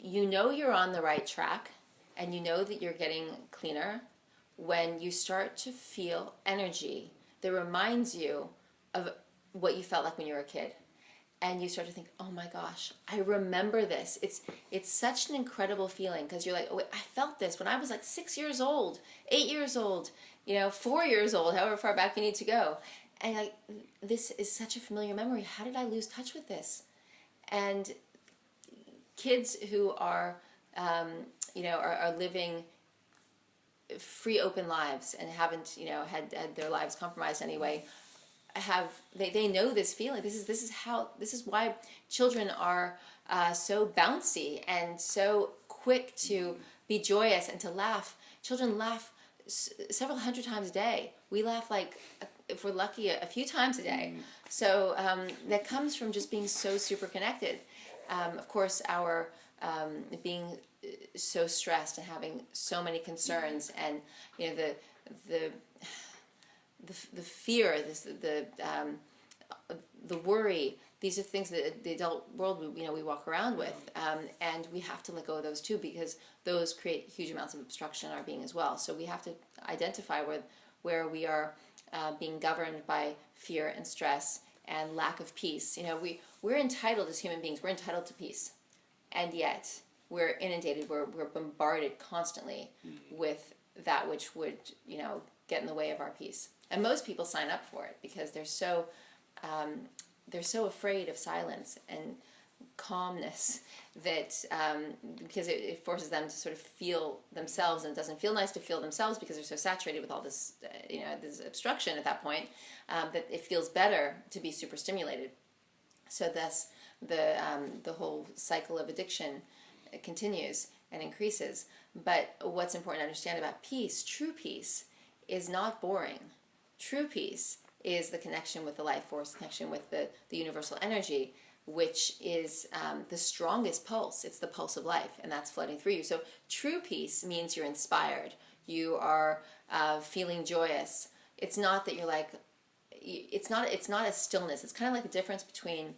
you know you're on the right track and you know that you're getting cleaner when you start to feel energy that reminds you of what you felt like when you were a kid. And you start to think, oh my gosh, I remember this. It's such an incredible feeling, because you're like, oh, wait, I felt this when I was like 6 years old, 8 years old, 4 years old, however far back you need to go. And like, this is such a familiar memory. How did I lose touch with this? And kids who are, are living free, open lives and haven't, had their lives compromised anyway, they know this feeling. This is why children are so bouncy and so quick to be joyous and to laugh. Children laugh several hundred times a day. We laugh, like, if we're lucky, a few times a day. So that comes from just being so super connected. Of course, our being so stressed and having so many concerns, and the fear, the worry. These are things that the adult world, we walk around with, and we have to let go of those too, because those create huge amounts of obstruction in our being as well. So we have to identify where we are being governed by fear and stress and lack of peace. We're entitled as human beings. We're entitled to peace, and yet we're inundated. We're bombarded constantly with that which would get in the way of our peace. And most people sign up for it because they're so afraid of silence and calmness that because it forces them to sort of feel themselves, and it doesn't feel nice to feel themselves because they're so saturated with all this this obstruction at that point, that it feels better to be super stimulated. So thus the whole cycle of addiction continues and increases. But what's important to understand about peace, true peace, is not boring. True peace is the connection with the life force, connection with the universal energy, which is the strongest pulse. It's the pulse of life, and that's flooding through you. So true peace means you're inspired. You are feeling joyous. It's not that you're like, it's not a stillness. It's kind of like the difference between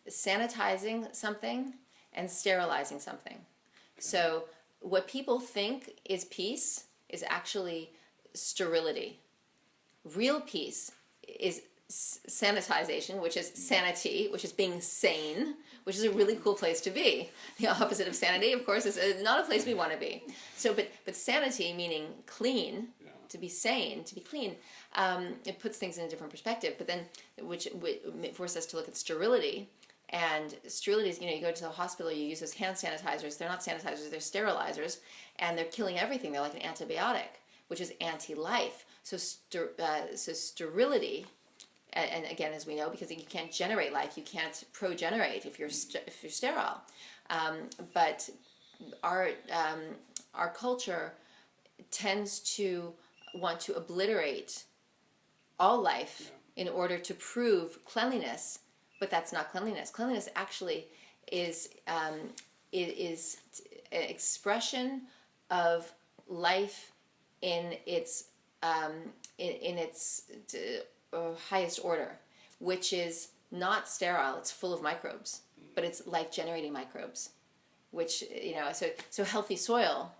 sanitizing something and sterilizing something. So what people think is peace is actually sterility. Real peace is sanitization, which is sanity, which is being sane, which is a really cool place to be. The opposite of sanity, of course, is not a place we want to be. So, but sanity, meaning clean, to be sane, to be clean, it puts things in a different perspective. But then, which forces us to look at sterility. And sterility is, you go to the hospital, you use those hand sanitizers. They're not sanitizers, they're sterilizers, and they're killing everything. They're like an antibiotic, which is anti-life. So sterility, and again, as we know, because you can't generate life, you can't progenerate if you're sterile. But our culture tends to want to obliterate all life in order to prove cleanliness, but that's not cleanliness. Cleanliness actually is an expression of life in its highest order, which is not sterile. It's full of microbes, but it's life-generating microbes, which so healthy soil,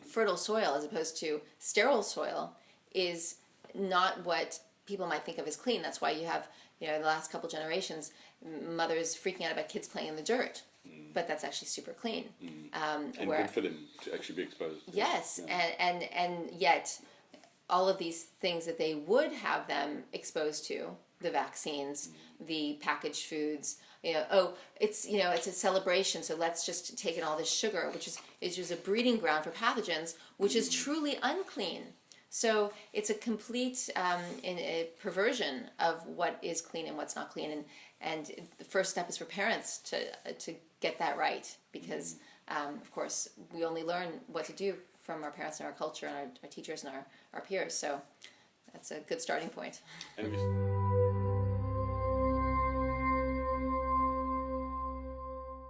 fertile soil, as opposed to sterile soil, is not what people might think of as clean. That's why you have the last couple generations, mothers freaking out about kids playing in the dirt. But that's actually super clean. And good for them to actually be exposed. Yes, and yet all of these things that they would have them exposed to, the vaccines, the packaged foods, it's a celebration, so let's just take in all this sugar, which is just a breeding ground for pathogens, which is truly unclean. So it's a complete a perversion of what is clean and what's not clean, and the first step is for parents to get that right, because of course we only learn what to do from our parents and our culture and our teachers and our peers. So that's a good starting point.